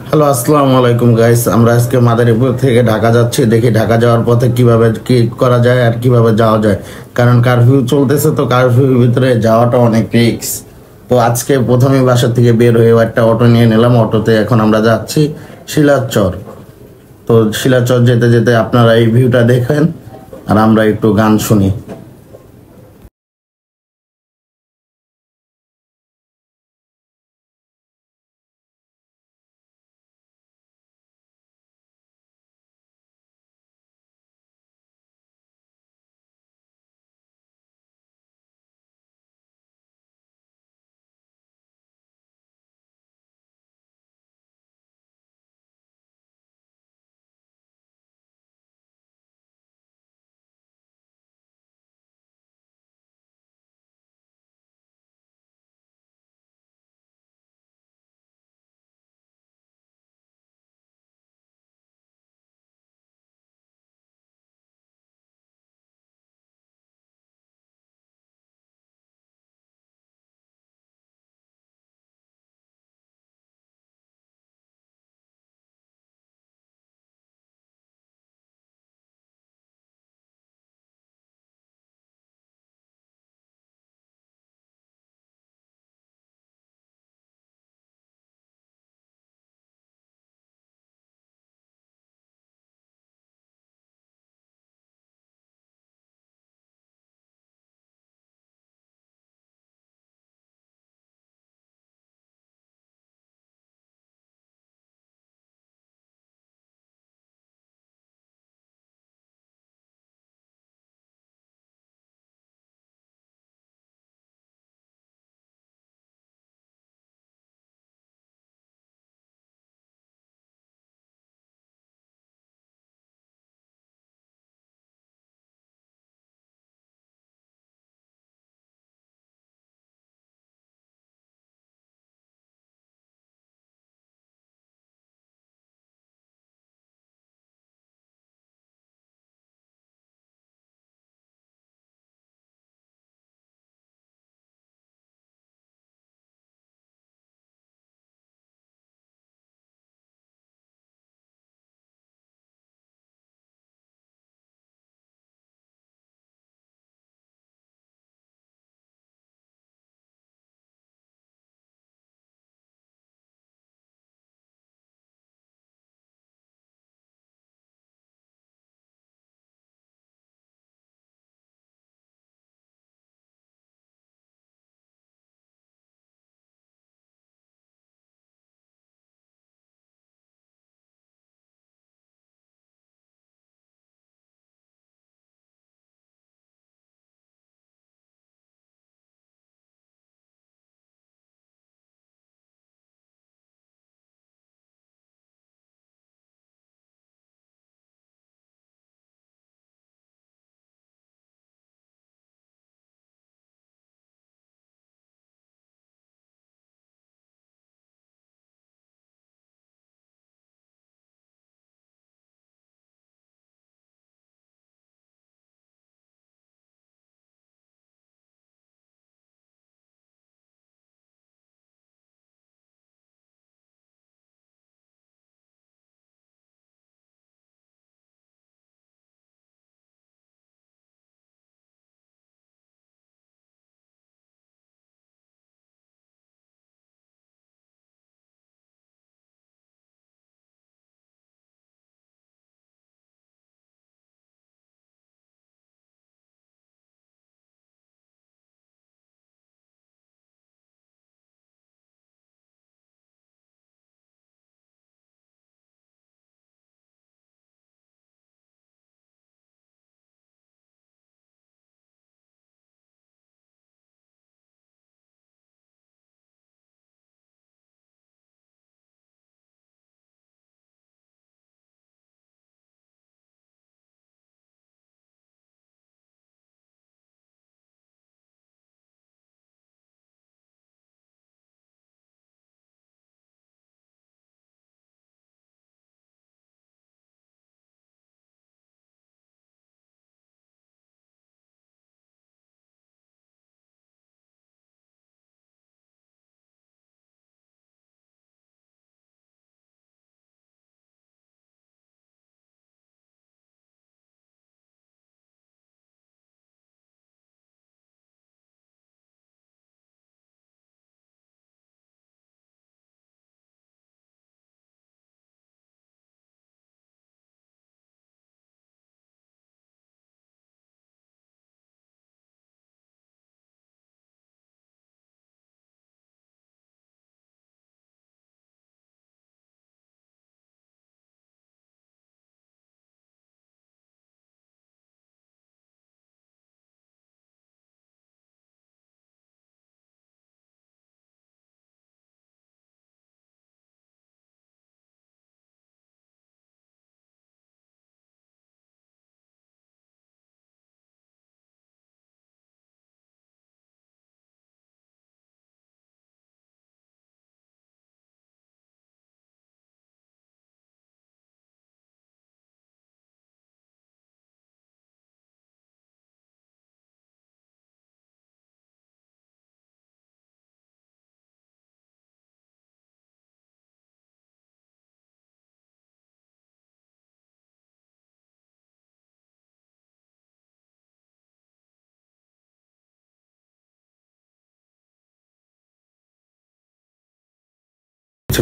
Hello, আসসালামু আলাইকুম guys. আমরা আজকে মাদারীপুর থেকে ঢাকা যাচ্ছি। দেখি ঢাকা যাওয়ার পথে কিভাবে কি করা যায় আর কিভাবে যাওয়া যায়, কারণ কারফিউ চলতেছে, তো কারফিউর ভিতরে যাওয়াটা অনেক রিস্ক। তো আজকে প্রথমে বাসা থেকে বের হয়ে একটা অটো নিয়ে নিলাম। অটোতে এখন আমরা যাচ্ছি শিলাচর। তো শিলাচর যেতে যেতে আপনারা এই ভিউটা দেখেন আর আমরা একটু গান শুনি।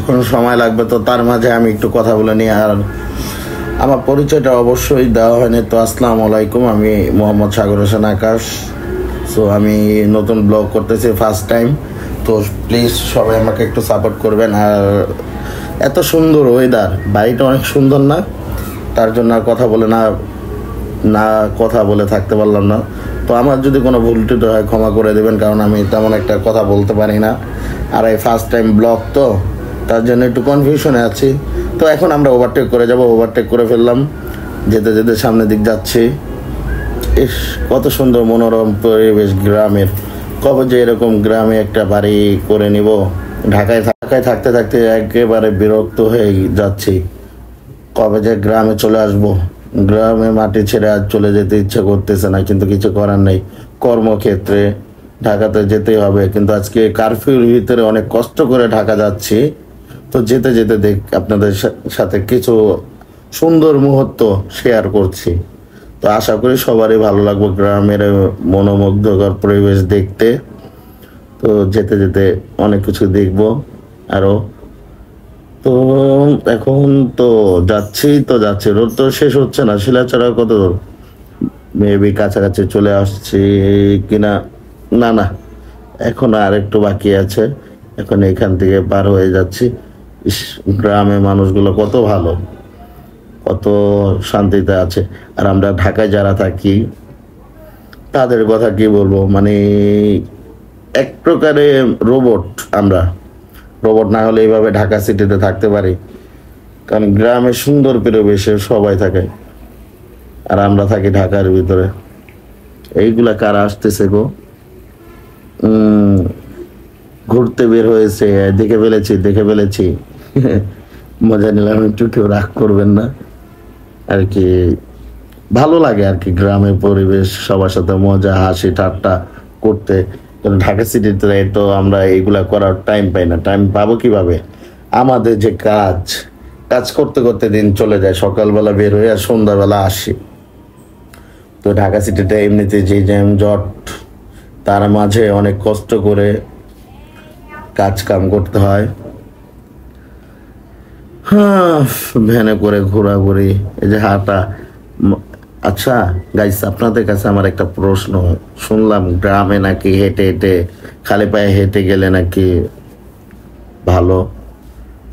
কিছুক্ষণ সময় লাগবে, তো তার মাঝে আমি একটু কথা বলে নিই। আর আমার পরিচয়টা অবশ্যই দেওয়া হয়নি, তো আসসালামু আলাইকুম, আমি মোহাম্মদ সাগর হোসেন আকাশ। সো আমি নতুন ব্লগ করতেছি ফার্স্ট টাইম, তো প্লিজ সবাই আমাকে একটু সাপোর্ট করবেন। আর এত সুন্দর ওয়েদার, বাড়িটা অনেক সুন্দর না, তার জন্য আর কথা বলে কথা বলে থাকতে পারলাম না। তো আমার যদি কোনো ভুল টুটি হয় ক্ষমা করে দেবেন, কারণ আমি তেমন একটা কথা বলতে পারি না। আর এই ফার্স্ট টাইম ব্লগ, তো তার জন্য একটু কনফিউশনে আছি। তো এখন আমরা ওভারটেক করে যাব, ওভারটেক করে ফেললাম, যেতে যেতে সামনের দিক যাচ্ছি। ইস, কত সুন্দর মনোরম পরিবেশ গ্রামের। কবে যে এরকম গ্রামে একটা বাড়ি করে নিব। ঢাকায় থাকতে থাকতে একেবারে বিরক্ত হয়ে যাচ্ছি। কবে যে গ্রামে চলে আসব। গ্রামে মাটি ছেড়ে আজ চলে যেতে ইচ্ছে করতেছে না, কিন্তু কিছু করার নেই। কর্মক্ষেত্রে ঢাকাতে যেতেই হবে, কিন্তু আজকে কারফিউর ভিতরে অনেক কষ্ট করে ঢাকা যাচ্ছি। তো যেতে যেতে আপনাদের সাথে কিছু সুন্দর মুহূর্ত শেয়ার করছি। তো আশা করি সবারই ভালো লাগবে গ্রামের মনোমুগ্ধকর পরিবেশ দেখতে। তো যেতে যেতে অনেক কিছু দেখব আরো। তো এখন তো যাচ্ছি, রোদ তো শেষ হচ্ছে না। শিলাচড়া কত দূর, মেবি কাছাকাছি চলে আসছি কিনা। না না, এখন আর একটু বাকি আছে। এখন এখান থেকে পার হয়ে যাচ্ছি। ইস, গ্রামে মানুষগুলো কত ভালো, কত শান্তিতে আছে। আর আমরা ঢাকায় যারা থাকি তাদের কথা কি বলবো, মানে এক প্রকারে রোবট। আমরা রোবট না হলে এইভাবে ঢাকা সিটিতে থাকতে পারি, কারণ গ্রামে সুন্দর পরিবেশে সবাই থাকে, আর আমরা থাকি ঢাকার ভিতরে। এইগুলা কারা আসতেছে গো? ঘুরতে বের হয়েছে, দেখে ফেলেছি মজা নিলাম একটু, কেউ রাগ করবেন না আর কি। ভালো লাগে আর কি গ্রামের পরিবেশ, সবার সাথে মজা হাসি ঠাট্টা করতে। কারণ ঢাকা সিটিতে তো আমরা এইগুলা করার টাইম পাই না। টাইম পাবো কিভাবে? আমাদের যে কাজ করতে করতে দিন চলে যায়, সকালবেলা বের হয়ে আর সন্ধ্যাবেলা আসি। তো ঢাকা সিটিতে এমনিতে যে জ্যাম জট, তার মাঝে অনেক কষ্ট করে কাজ কাম করতে হয়। হ্যাঁ, ভ্যানে করে ঘোরাঘুরি, এই যে হাঁটা। আচ্ছা গাইস, আপনাদের কাছে আমার একটা প্রশ্ন। শুনলাম গ্রামে নাকি হেঁটে খালি পায়ে হেঁটে গেলে নাকি ভালো।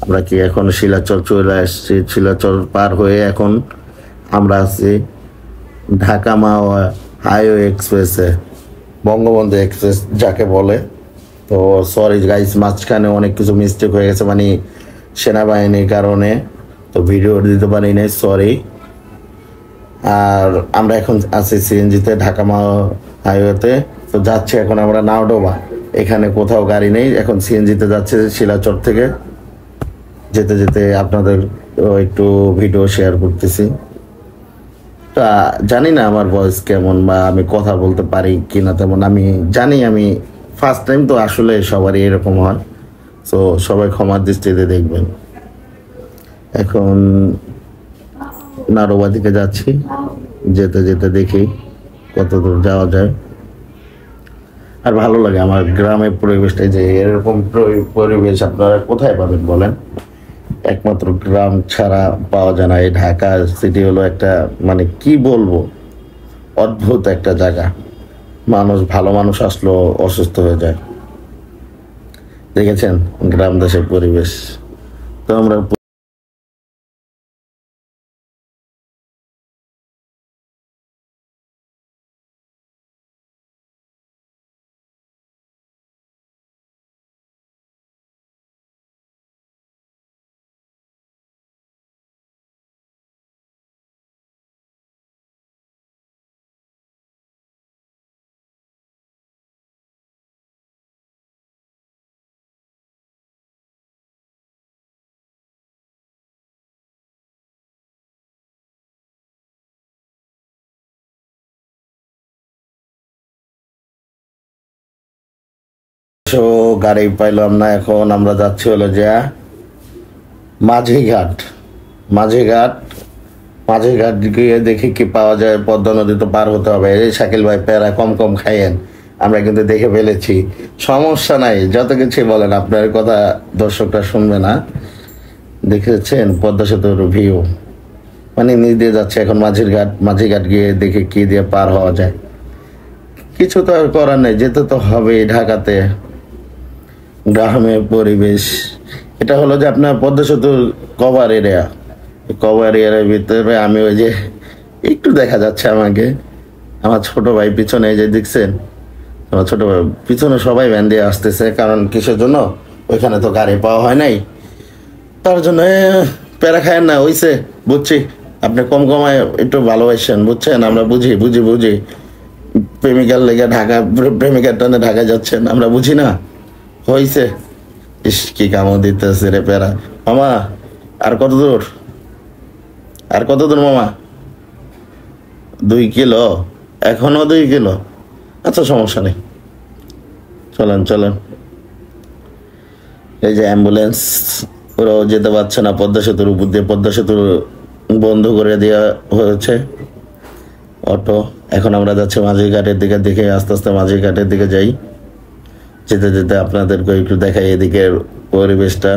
আমরা কি এখন শিলাচর চলে আসছি? শিলাচর পার হয়ে এখন আমরা আছি ঢাকা মাওয়া হাইওয়ে এক্সপ্রেসে, বঙ্গবন্ধু এক্সপ্রেস যাকে বলে। তো সরি গাইস, মাঝখানে অনেক কিছু মিস্টেক হয়ে গেছে, মানে সেনাবাহিনীর কারণে তো ভিডিও দিতে পারি নাই, সরি। আর আমরা এখন আছি সিএনজিতে, ঢাকা মাওয়া হাইওয়েতে। তো যাচ্ছি এখন আমরা নাওডোবা, এখানে কোথাও গাড়ি নেই, এখন সিএনজিতে যাচ্ছে শিলাচর থেকে। যেতে যেতে আপনাদের একটু ভিডিও শেয়ার করতেছি। তা জানি না আমার ভয়েস কেমন, বা আমি কথা বলতে পারি কিনা তেমন। আমি জানি আমি ফার্স্ট টাইম, তো আসলে সবারই এরকম হয়। তো সবাই ক্ষমার দৃষ্টিতে দেখবেন। এখন নারোবা দিকে যাচ্ছি, যেতে যেতে দেখি কত দূর যাওয়া যায়। আর ভালো লাগে আমার গ্রামের পরিবেশটা, যে এরকম পরিবেশ আপনারা কোথায় পাবেন বলেন? একমাত্র গ্রাম ছাড়া পাওয়া যায় না। এই ঢাকা সিটি হলো একটা, মানে কি বলবো, অদ্ভুত একটা জায়গা। ভালো মানুষ আসলেও অসুস্থ হয়ে যায়। দেখেছেন গ্রাম দেশের পরিবেশ। তো আমরা গাড়ি পাইলাম না, এখন আমরা যাচ্ছি হলো যে মাঝিঘাট। মাঝিঘাট গিয়ে দেখি কি পাওয়া যায়। পদ্মা নদী তো পার হতে হবে। এই শাকিল ভাই, প্যারা কম খাইয়েন, আমরা কিন্তু দেখে ফেলেছি, সমস্যা নাই, যত কিছু বলেন, আপনার কথা দর্শকরা শুনবে না। দেখেছেন পদ্মা সেতুর ভিউ, মানে নিচ দিয়ে যাচ্ছে এখন মাঝি ঘাট গিয়ে দেখে কি দিয়ে পার হওয়া যায়। কিছু তো আর করার নেই, যেতে তো হবে ঢাকাতে। গ্রামের পরিবেশ, এটা হলো যে আপনার পদ্মা সেতুর কভার এরিয়া। কভার এরিয়ার ভিতরে আমি ওই যে একটু দেখা যাচ্ছে আমাকে, আমার ছোট ভাই পিছনে, এই যে দেখছেন আমার ছোট ভাই পিছনে, সবাই ভ্যান দিয়ে আসতেছে। কারণ কিসের জন্য? ওইখানে তো গাড়ি পাওয়া হয় নাই, তার জন্য প্যারা খায়েন না, হইছে, বুঝছি। আপনি কম কমায় একটু ভালোবাসেন, বুঝছেন, আমরা বুঝি বুঝি বুঝি। প্রেমিকার লেগে ঢাকা, প্রেমিকার টানে ঢাকা যাচ্ছেন, আমরা বুঝি না, হইছে। ইস কি কামও দিতেছে রে প্যারা। মামা আর কত দূর, আর কত দূর মামা? 2 কিলো, এখনো 2 কিলো? আচ্ছা সমস্যা নেই, চলেন চলেন। এই যে অ্যাম্বুলেন্স, ওরাও যেতে পারছে না পদ্মা সেতুর উপর দিয়ে, পদ্মা সেতু বন্ধ করে দেওয়া হয়েছে। অটো, এখন আমরা যাচ্ছি মাঝি ঘাটের দিকে, দেখে আস্তে আস্তে মাঝি ঘাটের দিকে যাই। যেতে যেতে আপনাদেরকে একটু দেখাই এদিকের পরিবেশটা।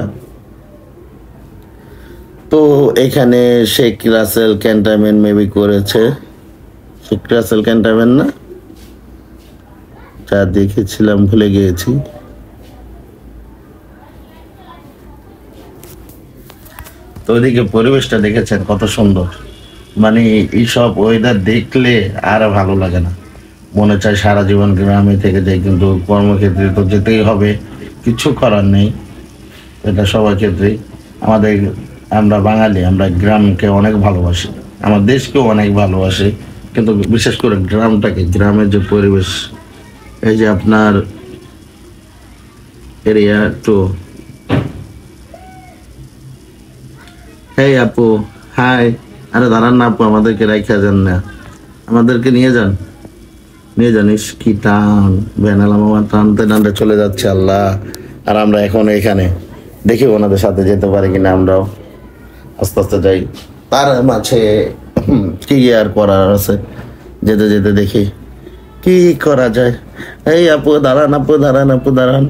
তো এখানে শেখ রাসেল ক্যান্টনমেন্ট মেবি করেছে, শেখ রাসেল ক্যান্টনমেন্ট না, যা দেখেছিলাম ভুলে গিয়েছি। তো ওইদিকে পরিবেশটা দেখেছেন কত সুন্দর, মানে এইসব ওয়েদার দেখলে আর ভালো লাগে না, মনে চায় সারা জীবন গ্রামে থেকে যাই। কিন্তু কর্মক্ষেত্রে তো যেতেই হবে, কিছু করার নেই, এটা সবার ক্ষেত্রেই। আমাদের, আমরা বাঙালি, আমরা গ্রামকে অনেক ভালোবাসি, আমার দেশকেও অনেক ভালোবাসি, কিন্তু বিশেষ করে গ্রামটাকে, গ্রামের যে পরিবেশ, এই যে আপনার এরিয়া টু। হেই আপু, হাই। আরে দাঁড়ান না আপু, আমাদেরকে রাইখা যান না, আমাদেরকে নিয়ে যান, নিয়ে জানিস কি টান, ভ্যানালা মামা টানতে টানতে চলে যাচ্ছে আল্লাহ। আর আমরা এখন এখানে দেখি ওনাদের সাথে যেতে পারি কিনা, আমরাও আস্তে আস্তে যাই। তার মাঝে কি আর করার আছে, যেতে যেতে দেখি কি করা যায়। এই আপু দাঁড়ান, আপু দাঁড়ান, আপু দাঁড়ান,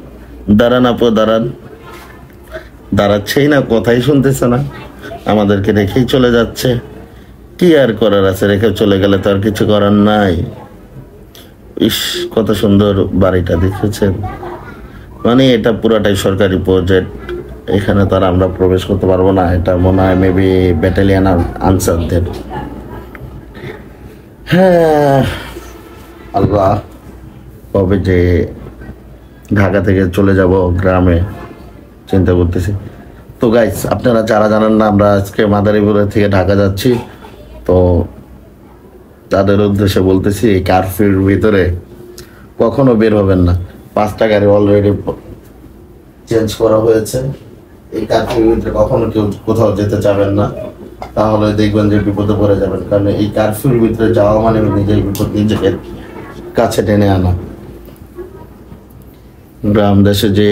দাঁড়ান আপু দাঁড়ান। দাঁড়াচ্ছেই না, কথাই শুনতেছে না, আমাদেরকে রেখেই চলে যাচ্ছে। কি আর করার আছে, রেখে চলে গেলে তো আর কিছু করার নাই। ইস কত সুন্দর বাড়িটা, দেখেছেন, মানে এটা পুরাটাই সরকারি প্রজেক্ট, এখানে তো আর আমরা প্রবেশ করতে পারবো না। এটা মনে হয় মেবি ব্যাটালিয়ান আনসারদের। হ্যাঁ আল্লাহ, কবে যে ঢাকা থেকে চলে যাব গ্রামে, চিন্তা করতেছি। তো গাইস, আপনারা যারা জানেন না, আমরা আজকে মাদারীপুর থেকে ঢাকা যাচ্ছি। তো তাদের উদ্দেশ্যে বলতেছি, এই কারফিউর ভিতরে কখনো বের হবেন না। 5টা গাড়ি অলরেডি চেঞ্জ করা হয়েছে। এই কারফিউর ভিতরে কখনো কেউ কোথাও যেতে যাবেন না, তাহলে দেখবেন যে বিপদে পড়ে যাবেন। কারণ এই কারফিউর ভিতরে যাওয়া মানে নিজের বিপদ নিজেকে কাছে টেনে আনা। গ্রাম দেশে যে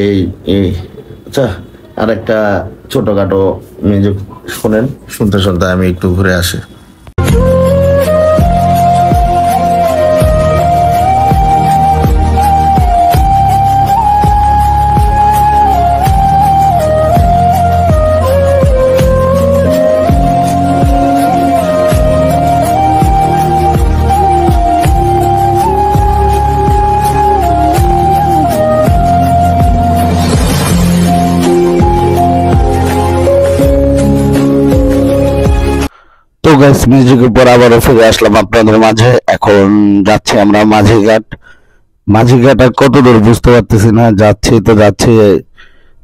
আচ্ছা, আর একটা ছোটখাটো মিউজিক শোনেন, শুনতে শুনতে আমি একটু ঘুরে আসি। তো গাইস, মিউজিকের পর আবারও ফিরে আসলাম আপনাদের মাঝে। এখন যাচ্ছি আমরা মাঝিঘাট। মাঝিঘাট আর কত দূর বুঝতে পারতেছি না, যাচ্ছি তো যাচ্ছি,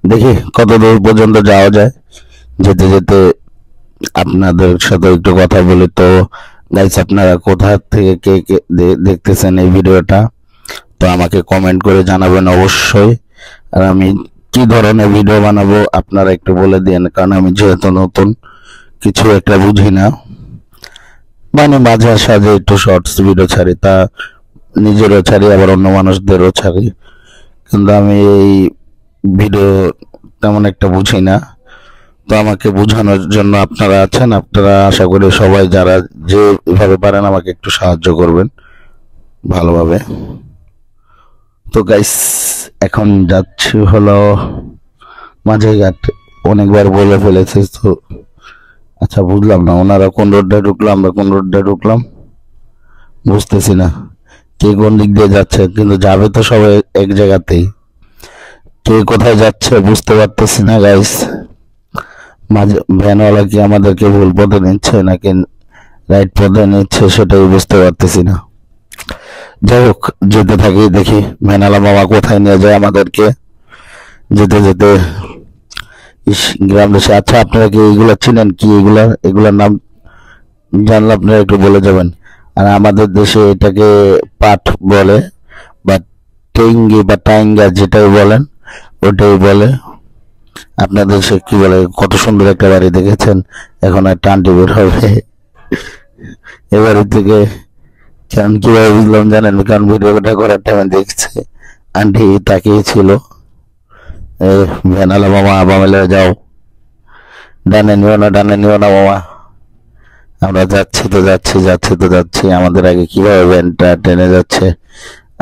দেখি কত দূর পর্যন্ত যাওয়া যায়। যেতে যেতে আপনাদের সাথে একটু কথা বলি। তো গাইস, আপনারা কোথা থেকে কে কে দেখতেছেন এই ভিডিওটা, তো আমাকে কমেন্ট করে জানাবেন অবশ্যই। আর আমি কি ধরনের ভিডিও বানাবো আপনারা একটু বলে দিন, কারণ আমি যেহেতু নতুন, কিছু একটা বুঝি না, মানে মাঝে সাঝে একটু শর্টস ভিডিও ছাড়ি, তা নিজেরও ছাড়ি আবার অন্য মানুষদেরও ছাড়ি, কিন্তু আমি এই ভিডিও তেমন একটা বুঝি না। তো আমাকে বোঝানোর জন্য আপনারা আছেন, আপনারা আশা করি সবাই যারা যেভাবে পারেন আমাকে একটু সাহায্য করবেন ভালোভাবে। তো গাইস এখন যাচ্ছি হলো মাঝে ঘাট, অনেকবার বলে ফেলেছি তো। আচ্ছা বুঝলাম না ওনারা কোন রোডে ঢুকলাম, আমরা কোন রোডে ঢুকলাম বুঝতেছি না। কে কোন দিক দিয়ে যাচ্ছে, কিন্তু যাবে তো সবাই এক জায়গাতেই। কে কোথায় যাচ্ছে বুঝতে পারতেছি না গাইস। মাঝে ভ্যানওয়ালা কি আমাদেরকে ভুল পথে নিচ্ছে নাকি রাইট পথে নিচ্ছে সেটাই বুঝতে পারতেছি না। যাই হোক যেতে থাকি, দেখি ভ্যানওয়ালা মামা কোথায় নিয়ে যায় আমাদেরকে। যেতে যেতে গ্রাম দেশে। আচ্ছা আপনারা কি এগুলা চিনেন? কি এগুলার নাম জানলে আপনারা একটু বলে যাবেন। আর আমাদের দেশে এটাকে পাট বলে, বা টেঙ্গি বা টাইঙ্গা যেটাই বলেন ওটাই বলে। আপনাদের দেশে কি বলে? কত সুন্দর একটা বাড়ি দেখেছেন, এখন একটা আন্টি বের হবে এ বাড়ি থেকে। কারণ কিভাবে বুঝলাম জানেন? কারণ ভিডিওটা করার টাইমে দেখছে আন্টি তাকিয়েছিল। ভ্যানালা মামা বামেলে যাও, ডানে নিও না, ডানে নিও না মামা। আমরা যাচ্ছি তো যাচ্ছি, যাচ্ছি তো যাচ্ছি। আমাদের আগে কিভাবে ভ্যানটা টেনে যাচ্ছে,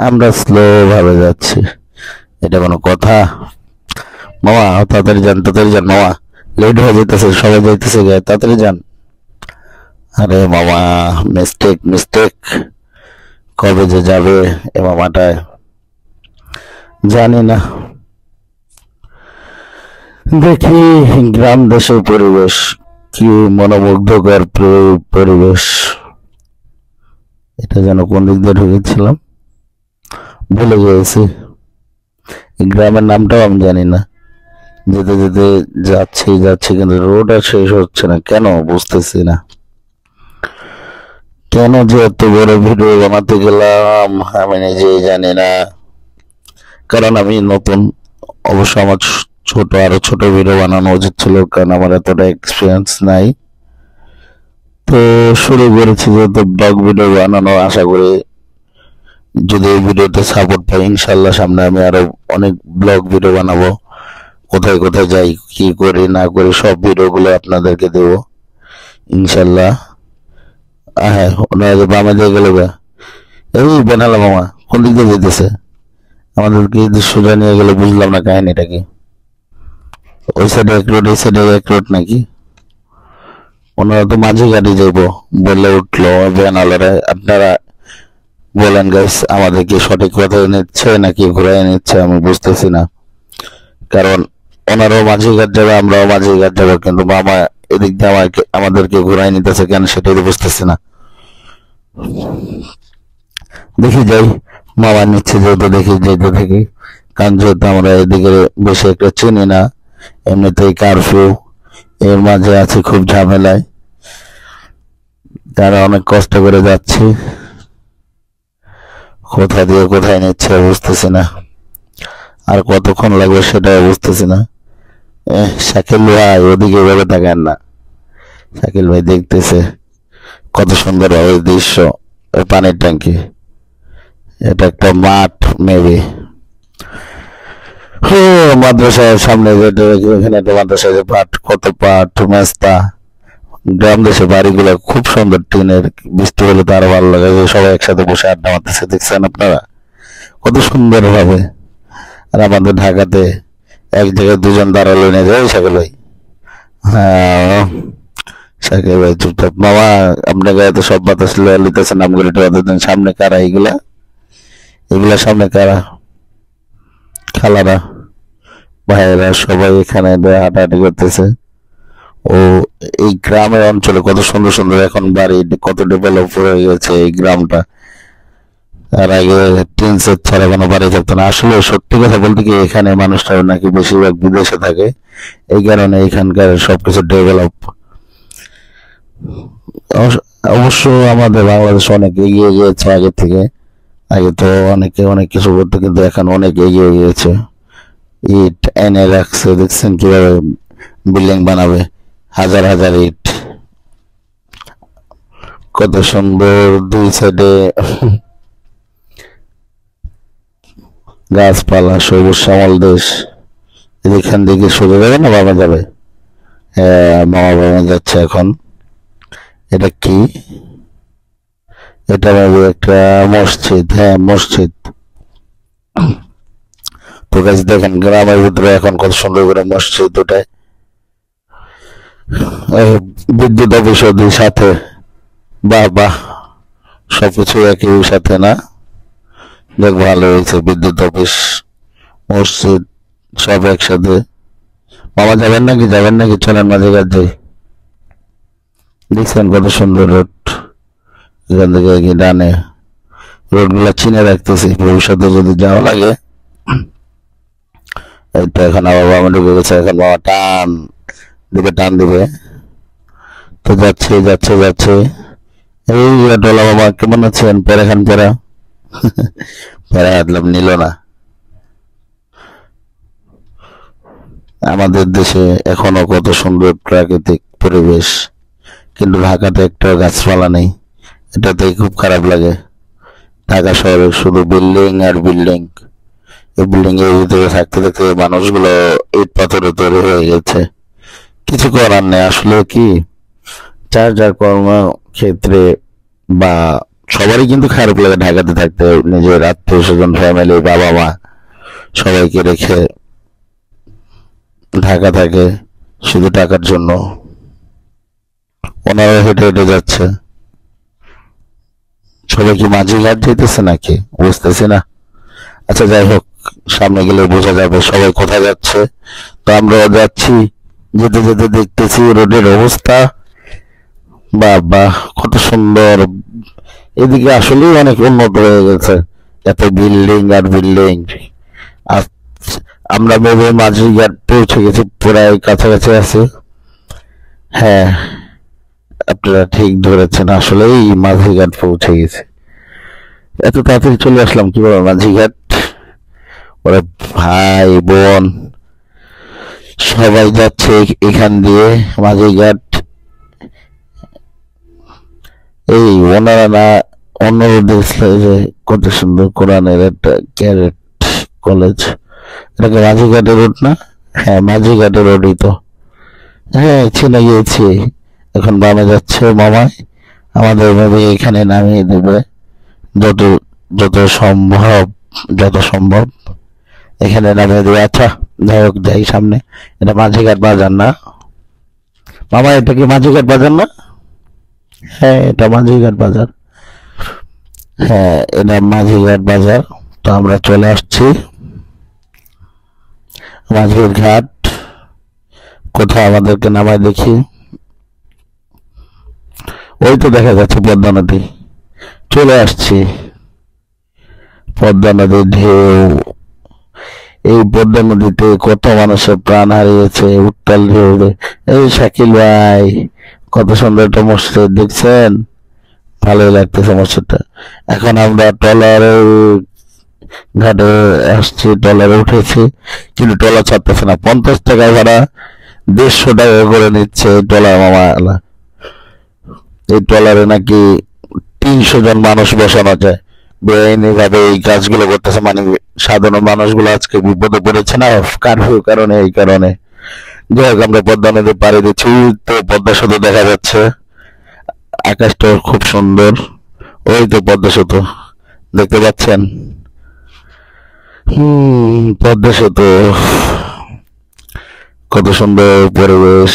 আমরা স্লো ভাবে যাচ্ছি। এটা কোনো কথা? মামা তাড়াতাড়ি যান, তাড়াতাড়ি যান মামা, লেট হয়ে যেতেছে, সবাই যাইতেছে গে, তাড়াতাড়ি যান। আরে মামা মিস্টেক মিস্টেক, কবে যে যাবে এ মামাটায় জানি না। দেখি গ্রাম দেশের পরিবেশ কি মনোমুগ্ধকর পরিবেশ। এটা যেন কোন দিক দিয়ে ঢুকেছিলাম ভুলে গিয়েছি, গ্রামের নামটাও আমি জানি না। যেতে যেতে যাচ্ছি যাচ্ছি কিন্তু রোড আর শেষ হচ্ছে না, কেন বুঝতেছি না। কেন যে এত বড় ভিডিও বানাতে গেলাম আমি নিজেই জানি না, কারণ আমি নতুন। অবশ্য আমার আরো ছোট ভিডিও বানানো উচিত ছিল, কারণ আমার এতটা এক্সপিরিয়েন্স নাই। তো শুরু করেছি যেহেতু ব্লগ ভিডিও বানানো, আশা করি যদি এই ভিডিওতে সাপোর্ট পাই ইনশাল্লাহ সামনে আমি আরো অনেক ব্লগ ভিডিও বানাবো। কোথায় কোথায় যাই, কি করি না করি সব ভিডিওগুলো আপনাদেরকে দেবো ইনশাল্লাহ। হ্যাঁ ওনারা বামে দিয়ে গেল গা, এই বেনালা মামা কোন দিক দিয়ে যেতেছে, আমাদেরকে সোজা নিয়ে গেলে বুঝলাম না কাহিনীটা কি। ওই সাইডে এক রোড, এই সাইডে এক রোড নাকি? ওনারা তো মাঝে গাড়ি যাইবো বলে উঠলো বেনালারা। আপনারা বলেন গাইস, আমাদেরকে সঠিক পথে নিচ্ছে নাকি ঘুরাই নিচ্ছে আমি বুঝতেছি না। কারণ ওনারাও মাঝে ঘাট যাবে, আমরাও মাঝে ঘাট যাবো, কিন্তু মামা এদিক দিয়ে আমাদেরকে ঘুরাই নিতেছে কেন সেটাই তো বুঝতেছি না। দেখি যাই, মামা নিচ্ছে যেহেতু দেখি যেতে থাকি। কারণ যেহেতু আমরা এদিকে বেশি একটা চিনি না, এমনিতেই কারফিউ, এর মাঝে আছে খুব ঝামেলায়, তারা অনেক কষ্ট করে যাচ্ছি। কোথা দিয়ে কোথায় নিচ্ছে বুঝতেছি না, আর কতক্ষণ লাগবে সেটাও বুঝতেছি না। শাকিল ভাই ওদিকে এভাবে তাকান না, শাকিল ভাই দেখতেছে কত সুন্দর ওই দৃশ্য, ওই পানির ট্যাঙ্কি। এটা একটা মাঠ মেবি, মাদ্রাসার সামনে এখানে একটা মাদ্রাসা, পাট, কত পাট, মেস্তা। গ্রাম দেশে বাড়িগুলো খুব সুন্দর, টিনের, বৃষ্টি হলে তো আরো ভালো লাগে, সবাই একসাথে বসে আড্ডা মারতেছে, দেখছেন আপনারা কত সুন্দর ভাবে। আর আমাদের ঢাকাতে এক জায়গায় দুজন দাঁড়ালো নিয়ে যায় শাকিল ভাই। হ্যাঁ শাকিল ভাই চুপচাপ। মামা আপনার গায়ে তো সব বাতাস লিতেছে, নামগুলো একটু বাতাস দেন। সামনে কারা এগুলা, এগুলা সামনে কারা? খালারা ভাইয়েরা সবাই এখানে হাঁটাহাঁটি করতেছে। ও এই গ্রামের অঞ্চলে কত সুন্দর সুন্দর এখন বাড়ি, কত ডেভেলপ হয়ে গেছে এই গ্রামটা। আর আগে টিন সেট ছাড়া কোনো বাড়ি থাকতো না। আসলে সত্যি কথা বলতে কি এখানে মানুষটা নাকি বেশিরভাগ বিদেশে থাকে, এই কারণে এখানকার সবকিছু ডেভেলপ। অবশ্য আমাদের বাংলাদেশ অনেক এগিয়ে গিয়েছে আগে থেকে। আগে তো অনেকে অনেক কিছু করতো, কিন্তু এখন অনেক এগিয়ে গিয়েছে। ইট এনে রাখছে, দেখছেন কিভাবে বিল্ডিং বানাবে, হাজার হাজার ইট, কত সুন্দর। দুই সাইডে গাছপালা, সবুজ শ্যামল দেশ। এখান থেকে সোজা যাবে না বাবা যাবে? হ্যাঁ মামা বাবা যাচ্ছে এখন। এটা কি? এটা একটা মসজিদ, হ্যাঁ মসজিদ। তো গাছ দেখেন গ্রামের ভিতরে এখন কত সুন্দর করে মসজিদ দুটায় বিদ্যুৎ অফিস দুই সাথে। বাহ বাহ, সবকিছু একই সাথে না? দেখ ভালো হয়েছে, বিদ্যুৎ অফিস মসজিদ সব একসাথে। মামা যাবেন নাকি? চলেন মাঝে কাজ যাই। দেখছেন কত সুন্দর রোড, এখান থেকে কি ডানে রোড গুলা চিনে রাখতেছি, ভবিষ্যতে যদি যাওয়া লাগে। এই তো এখন আবার বাবা ঢুকে গেছে, এখন বাবা টান দিবে। তো যাচ্ছে। এই ডলা বাবা কেমন আছেন? পেরা খান পেরা। পেরা হাতলাম নিল না। আমাদের দেশে এখনো কত সুন্দর প্রাকৃতিক পরিবেশ, কিন্তু ঢাকাতে একটা গাছপালা নেই। এটাতে খুব খারাপ লাগে। ঢাকা শহরে শুধু বিল্ডিং আর বিল্ডিং। এই বিল্ডিং এর ভিতরে থাকতে থাকতে মানুষগুলো ইট পাথরে তৈরি হয়ে গেছে। কিছু করার নেই আসলে। কি যার কর্মক্ষেত্রে বা সবারই কিন্তু খারাপ লাগে ঢাকাতে থাকতে, নিজের আত্মীয় স্বজন, ফ্যামিলি, বাবা মা সবাইকে রেখে ঢাকা থাকে শুধু টাকার জন্য। ওনারা হেঁটে হেঁটে যাচ্ছে। সবাই কি মাঝিঘাট যেতেছে নাকি বুঝতেছি না। আচ্ছা যাই হোক, সামনে গেলে বোঝা যাবে সবাই কোথায় যাচ্ছে। তো আমরাও যাচ্ছি, যেতে যেতে দেখতেছি রোডের অবস্থা। বাহ কত সুন্দর। এদিকে আসলেই অনেক উন্নত হয়ে গেছে, এত বিল্ডিং আর বিল্ডিং। আমরা ভেবে মাঝিঘাট পৌঁছে গেছি, প্রায় কাছাকাছি আছে। হ্যাঁ, আপনারা ঠিক ধরেছেন, আসলেই মাঝিঘাট পৌঁছে গেছে। এত তাড়াতাড়ি চলে আসলাম কিভাবে মাঝিঘাট? ওরা ভাই বোন সবাই যাচ্ছে এখান দিয়ে মাঝিঘাট। এই ওনারা না অন্য দেখলে যে কত সুন্দর কোরআনের একটা ক্যারেট কলেজ। এটাকে মাঝিঘাটের রোড না? হ্যাঁ মাঝিঘাটের রোডই তো। হ্যাঁ চিনে গিয়েছি। এখন বামে যাচ্ছে মামায়, আমাদের ভাবে এখানে নামিয়ে দেবে যত যত সম্ভব এখানে নামিয়ে দেবে। আচ্ছা যাই হোক, যাই সামনে। এটা মাঝিঘাট বাজার না মামা? এটা কি মাঝিঘাট বাজার না? হ্যাঁ এটা মাঝিঘাট বাজার। হ্যাঁ এটা মাঝিঘাট বাজার। তো আমরা চলে আসছি মাঝির ঘাট। কোথায় আমাদেরকে নামায় দেখি? ওই তো দেখা যাচ্ছে পদ্মা নদী। চলে আসছি। পদ্মা নদীর ঢেউ। এই পদ্মা নদীতে কত মানুষের প্রাণ হারিয়েছে উত্তাল ঢেউ। এই শাকিল ভাই, কত সুন্দর একটা মসজিদ দেখছেন? ভালোই লাগতেছে মসজিদটা। এখন আমরা ট্রলারের ঘাটে আসছি, ট্রলারে উঠেছি, কিন্তু ট্রলার ছাড়তেছে না। 50 টাকা ভাড়া, 150 টাকা করে নিচ্ছে ট্রলার মামা। এই ট্রলারে নাকি 300 জন মানুষ বসানো যায়। বেআইনি ভাবে এই কাজগুলো করতেছে, মানে সাধারণ মানুষগুলো আজকে বিপদে পড়েছে না কারফিউ কারণে। এই কারণে যাই হোক, আমরা পদ্মা নদী পাড়ি দিচ্ছি। তো পদ্মা সেতু দেখা যাচ্ছে, আকাশটা খুব সুন্দর। ওই তো পদ্মা সেতু দেখতে পাচ্ছেন। পদ্মা সেতু, কত সুন্দর পরিবেশ,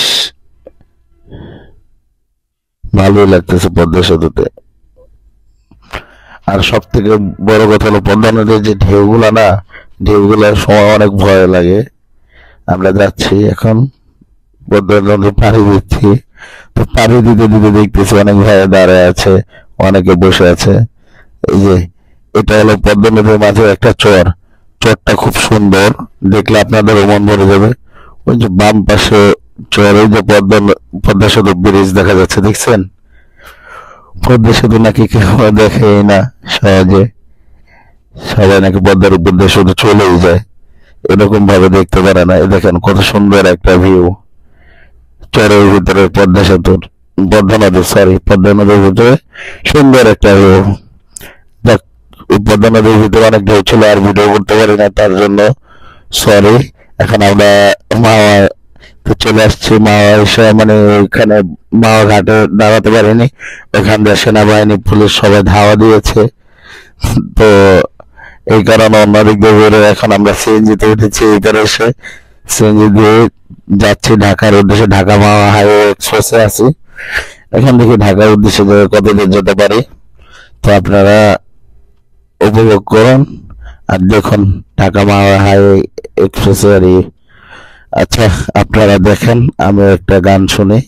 ভালোই লাগতেছে পদ্মা সেতুতে। আর সব থেকে বড় কথা হলো পদ্মা নদীর যে ঢেউগুলা না, ঢেউগুলার সময় অনেক ভয় লাগে। আমরা যাচ্ছি এখন পদ্মা নদী পাড়ি দিচ্ছি। তো পাড়ি দিতে দিতে দেখতেছি অনেক ভাইয়া দাঁড়ায় আছে, অনেকে বসে আছে। এই যে এটা হলো পদ্মা নদীর মাঝে একটা চরটা খুব সুন্দর, দেখলে আপনাদেরও মন ভরে যাবে। ওই যে বাম পাশে চর, ওই যে পদ্মা সেতু ব্রিজ দেখা যাচ্ছে, দেখছেন? পদ্মা সেতু নাকি কেউ দেখে না সহজে, সবাই নাকি পদ্মার উপর দিয়ে শুধু চলেই যায়, এরকম ভাবে দেখতে পারে না। দেখেন কত সুন্দর একটা ভিউ চরের ভিতরে পদ্মা নদীর ভিতরে সুন্দর একটা ভিউ। দেখ, পদ্মা নদীর ভিতরে অনেক ঢেউ ছিল, আর ভিডিও করতে পারি না, তার জন্য সরি। এখন আমরা মাওয়া চলে আসছি। মাওয়া এসে মানে ওইখানে মাওয়া ঘাটে দাঁড়াতে পারিনি, ওখান দিয়ে সেনাবাহিনী পুলিশ সবাই ধাওয়া দিয়েছে। তো এই কারণে অন্যদিক দিয়ে বেরো এখন আমরা সিএনজিতে উঠেছি, এইখানে এসে সিএনজি দিয়ে যাচ্ছি ঢাকার উদ্দেশ্যে। ঢাকা মাওয়া হাইওয়ে এক্সপ্রেসে আছি। এখন দেখি ঢাকার উদ্দেশ্যে কতদূর যেতে পারি। তো আপনারা উপভোগ করুন আর দেখুন ঢাকা মাওয়া হাইওয়ে এক্সপ্রেসে আর আচ্ছা, আপনারা দেখেন, আমি একটা গান শুনি।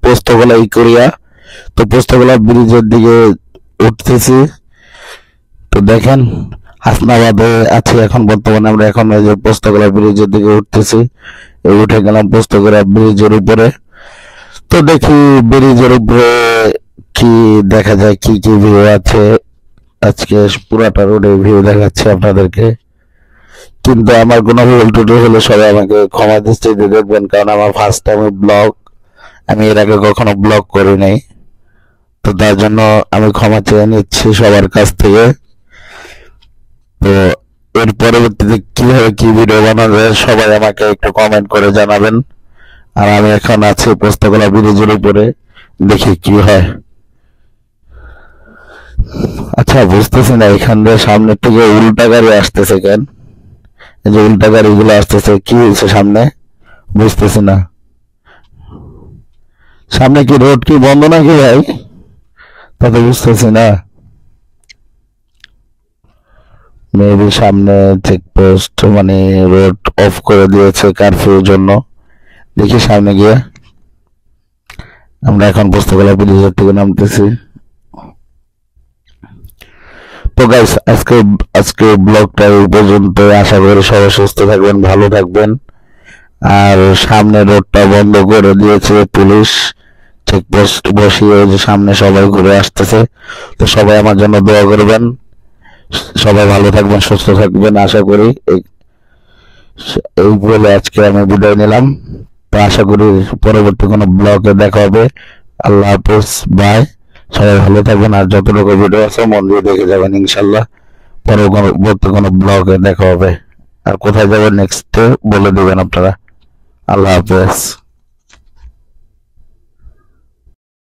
পোস্তগোলা ইকোরিয়া। তো পোস্তগোলা ব্রিজের দিকে উঠতেছি। তো দেখেন হাসনাবাদে আছি এখন বর্তমানে আমরা। এখন এই যে পোস্তগোলা ব্রিজের দিকে উঠতেছি, উঠে গেলাম পোস্তগোলা ব্রিজের উপরে। তো দেখি ব্রিজের উপরে কি দেখা যায়, কি কি ভিউ আছে। আজকে পুরাটা রোডের ভিউ দেখাচ্ছি আপনাদেরকে। কিন্তু আমার কোনো ভুল টুটি হলে সবাই আমাকে ক্ষমা দৃষ্টিতে দেখবেন, কারণ আমার ফার্স্ট টাইম ব্লগ, আমি এর আগে কখনো ব্লগ করি নাই। তো তার জন্য আমি ক্ষমা চেয়ে নিচ্ছি সবার কাছ থেকে। তো এর পরবর্তীতে কিভাবে কি ভিডিও বানানো যায় সবাই আমাকে একটু কমেন্ট করে জানাবেন। আর আমি এখন আছি পোস্তগোলা ব্রিজের উপরে, দেখি কি হয়। আচ্ছা বুঝতেছি না এখান দিয়ে সামনের থেকে উল্টা গাড়ি আসতেছে কেন? এই যে উল্টা গাড়িগুলো আসতেছে, কি হয়েছে সামনে বুঝতেছি না। সামনে কি রোড কি বন্ধ নাকি ভাই? তা তো বুঝতেছি না। মেবি সামনে চেকপোস্ট, মানে রোড অফ করে দিয়েছে কারফিউর জন্য। দেখি সামনে গিয়ে। আমরা এখন পোস্তগোলা ব্রিজের থেকে নামতেছি। তো গাইস আজকে ব্লগটা এই পর্যন্ত। আশা করি সবাই সুস্থ থাকবেন, ভালো থাকবেন। আর সামনে রোডটা বন্ধ করে দিয়েছে পুলিশ, চেকপোস্ট বসিয়ে, যে সামনে সবাই ঘুরে আসতেছে। তো সবাই আমার জন্য দোয়া করবেন। সবাই ভালো থাকবেন, সুস্থ থাকবেন আশা করি। এই বলে আজকে আমি বিদায় নিলাম। তো আশা করি পরবর্তী কোনো ব্লগে দেখা হবে। আল্লাহ হাফেজ, বাই। সবাই ভালো থাকবেন। আর যতটুকু ভিডিও আছে মন দিয়ে দেখে যাবেন, ইনশাল্লাহ পরবর্তী কোনো ব্লগে দেখা হবে। আর কোথায় যাবেন নেক্সট বলে দেবেন আপনারা। আল্লাহ হাফেজ।